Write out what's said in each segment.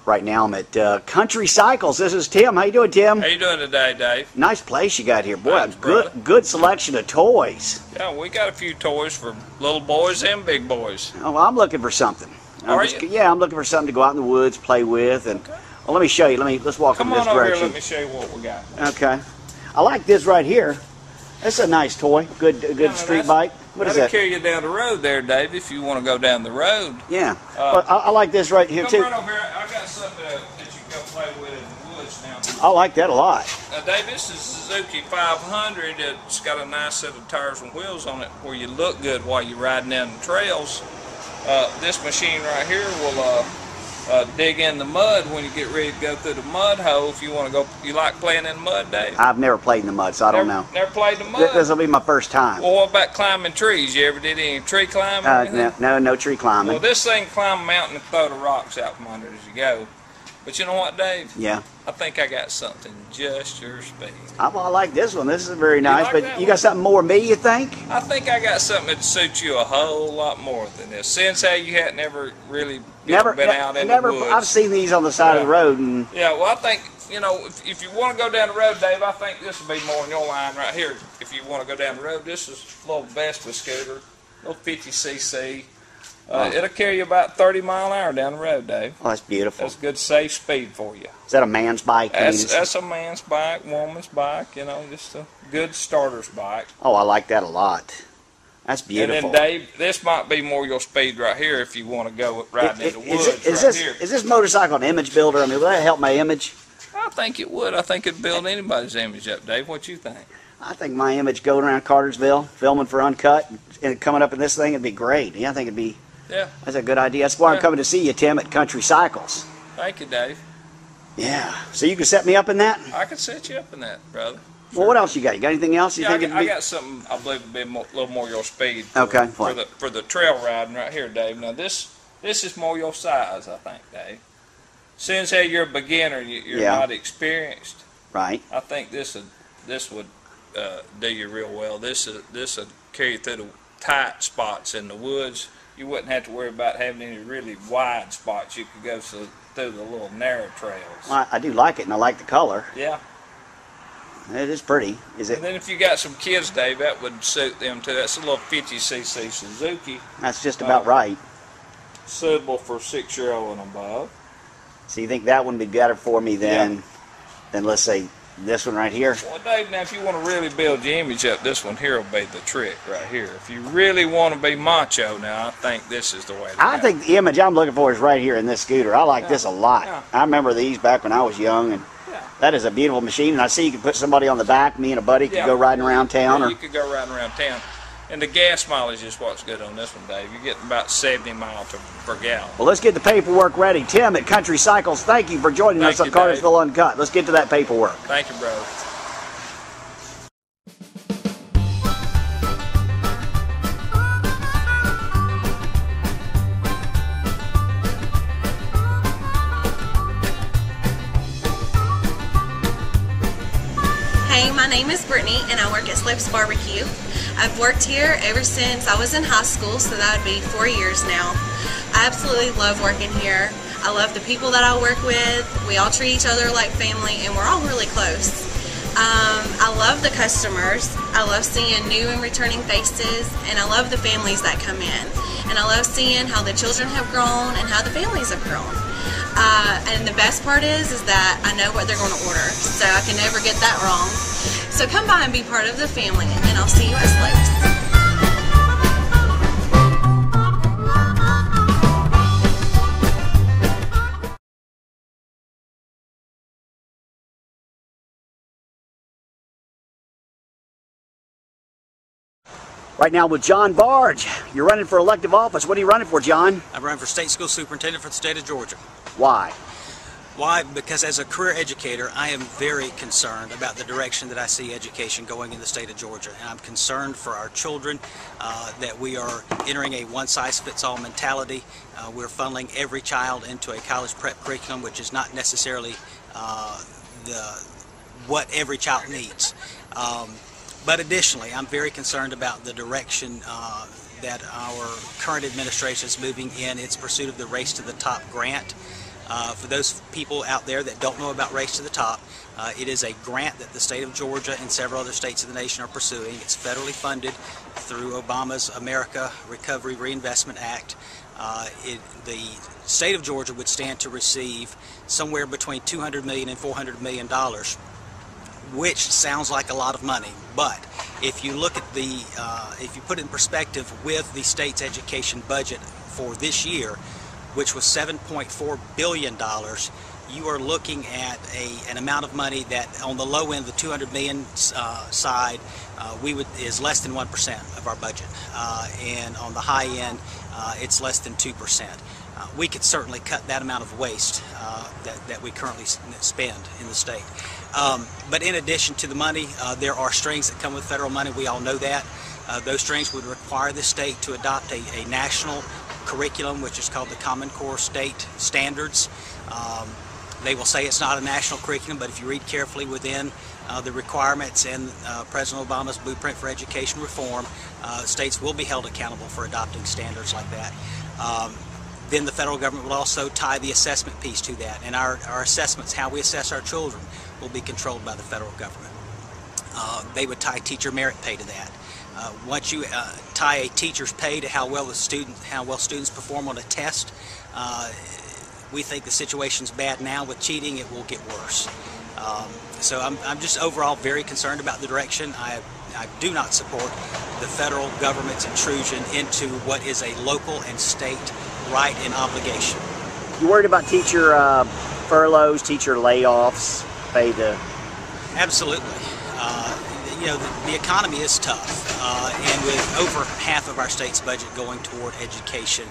Right now I'm at Country Cycles. This is Tim. How you doing, Tim? How you doing today, Dave? Nice place you got here. Boy, Thanks, brother. good selection of toys. Yeah, we got a few toys for little boys and big boys. Oh, well, I'm looking for something. Yeah, I'm looking for something to go out in the woods, play with, and well, let me show you. Let's walk in this direction. Come on over here. Let me show you what we got. Okay. I like this right here. That's a nice toy. Good street bike. What is that? That'll carry you down the road there, Dave, if you want to go down the road. Yeah. I like this right here, too. Come right over here. I got something that you can go play with in the woods now. I like that a lot. Now, Dave, this is a Suzuki 500. It's got a nice set of tires and wheels on it where you look good while you're riding down the trails. This machine right here will dig in the mud when you get ready to go through the mud hole. If you want to go, you like playing in the mud, Dave? I've never played in the mud, so I don't know. Never played in the mud? This will be my first time. Well, what about climbing trees? You ever did any tree climbing? No tree climbing. Well, this thing can climb a mountain and throw the rocks out from under it as you go. But you know what, Dave? Yeah. I think I got something just your speed. I like this one. This is very nice. Like but you got something more me, you think? I think I got something that suits you a whole lot more than this. Since how you hadn't ever really been out in the woods. I've seen these on the side of the road. And yeah, well, I think, you know, if you want to go down the road, Dave, I think this will be more in your line right here. If you want to go down the road, this is a little Vespa scooter, a little 50cc. It'll carry you about 30 mile an hour down the road, Dave. Oh, that's beautiful. That's good, safe speed for you. Is that a man's bike? That's a man's bike, woman's bike, you know, just a good starter's bike. Oh, I like that a lot. That's beautiful. And then, Dave, this might be more your speed right here if you want to go riding in the woods here. Is this motorcycle an image builder? I mean, will that help my image? I think it would. I think it'd build anybody's image up, Dave. What you think? I think my image going around Cartersville, filming for Uncut, and coming up in this thing, it'd be great. Yeah, I think it'd be... Yeah. That's a good idea. That's why I'm coming to see you, Tim, at Country Cycles. Thank you, Dave. Yeah. So you can set me up in that? I can set you up in that, brother. Well, what else you got? You got anything else? I got something I believe would be a little more your speed. For the trail riding right here, Dave. Now this is more your size, I think, Dave. Since hey, you're a beginner, you're not experienced. Right. I think this would do you real well. This would carry you through the tight spots in the woods. You wouldn't have to worry about having any really wide spots. You could go through the little narrow trails. Well, I do like it, and I like the color. Yeah. It is pretty. Is it? And then if you got some kids, Dave, that would suit them too. That's a little 50cc Suzuki. That's just about right. Suitable for 6-year-old and above. So you think that one would be better for me than let's say, this one right here? Well, Dave, now if you want to really build your image up, this one here will be the trick right here. If you really want to be macho now, I think this is the way to go. I think the image I'm looking for is right here in this scooter. I like this a lot. Yeah. I remember these back when I was young, and that is a beautiful machine. And I see you can put somebody on the back. Me and a buddy could go riding around town. Yeah, you could go riding around town. And the gas mileage is what's good on this one, Dave. You're getting about 70 miles per gallon. Well, let's get the paperwork ready. Tim at Country Cycles, thank you for joining us on Cartersville Uncut. Let's get to that paperwork. Thank you, brother. Hey, my name is Brittany and I work at Slopes Barbecue. I've worked here ever since I was in high school, so that would be 4 years now. I absolutely love working here. I love the people that I work with. We all treat each other like family and we're all really close. I love the customers. I love seeing new and returning faces, and I love the families that come in. And I love seeing how the children have grown and how the families have grown. And the best part is that I know what they're going to order, so I can never get that wrong. So come by and be part of the family, and I'll see you at Slopes. Right now with John Barge. You're running for elective office. What are you running for, John? I'm running for state school superintendent for the state of Georgia. Why? Why? Because as a career educator, I am very concerned about the direction that I see education going in the state of Georgia. And I'm concerned for our children that we are entering a one-size-fits-all mentality. We're funneling every child into a college prep curriculum, which is not necessarily what every child needs. But additionally, I'm very concerned about the direction that our current administration is moving in its pursuit of the Race to the Top grant. For those people out there that don't know about Race to the Top, it is a grant that the state of Georgia and several other states of the nation are pursuing. It's federally funded through Obama's America Recovery Reinvestment Act. The state of Georgia would stand to receive somewhere between $200 million and $400 million, which sounds like a lot of money. But if you look at if you put it in perspective with the state's education budget for this year, which was $7.4 billion, you are looking at an amount of money that on the low end, the $200 million side, is less than 1% of our budget. And on the high end, it's less than 2%. We could certainly cut that amount of waste that we currently spend in the state. But in addition to the money, there are strings that come with federal money. We all know that. Those strings would require the state to adopt a national curriculum, which is called the Common Core State Standards. They will say it's not a national curriculum, but if you read carefully within the requirements in President Obama's Blueprint for Education Reform, states will be held accountable for adopting standards like that. Then the federal government will also tie the assessment piece to that, and our assessments, how we assess our children, will be controlled by the federal government. They would tie teacher merit pay to that. Once you tie a teacher's pay to how well students perform on a test, we think the situation's bad now. With cheating, it will get worse. So I'm just overall very concerned about the direction. I do not support the federal government's intrusion into what is a local and state right and obligation. You worried about teacher furloughs, teacher layoffs, pay to? Absolutely. You know, the economy is tough, and with over half of our state's budget going toward education,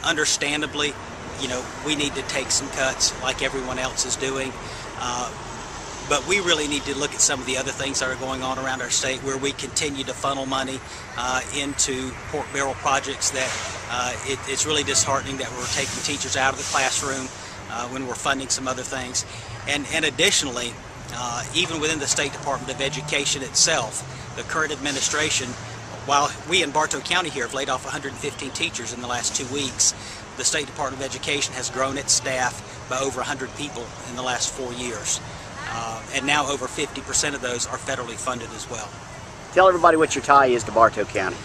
understandably, you know, we need to take some cuts like everyone else is doing. But we really need to look at some of the other things that are going on around our state, where we continue to funnel money into pork barrel projects that it's really disheartening that we're taking teachers out of the classroom when we're funding some other things. And additionally, even within the State Department of Education itself, the current administration, while we in Bartow County here have laid off 115 teachers in the last 2 weeks, the State Department of Education has grown its staff by over 100 people in the last 4 years. And now over 50% of those are federally funded as well. Tell everybody what your tie is to Bartow County.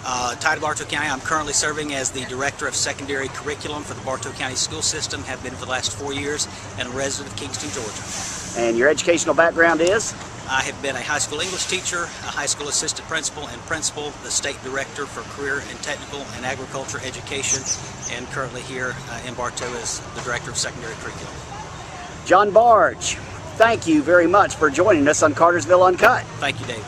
Tied to Bartow County, I'm currently serving as the Director of Secondary Curriculum for the Bartow County School System, have been for the last 4 years, and a resident of Kingston, Georgia. And your educational background is? I have been a high school English teacher, a high school assistant principal and principal, the State Director for Career and Technical and Agriculture Education, and currently here in Bartow as the Director of Secondary Curriculum. John Barge, thank you very much for joining us on Cartersville Uncut. Thank you, David.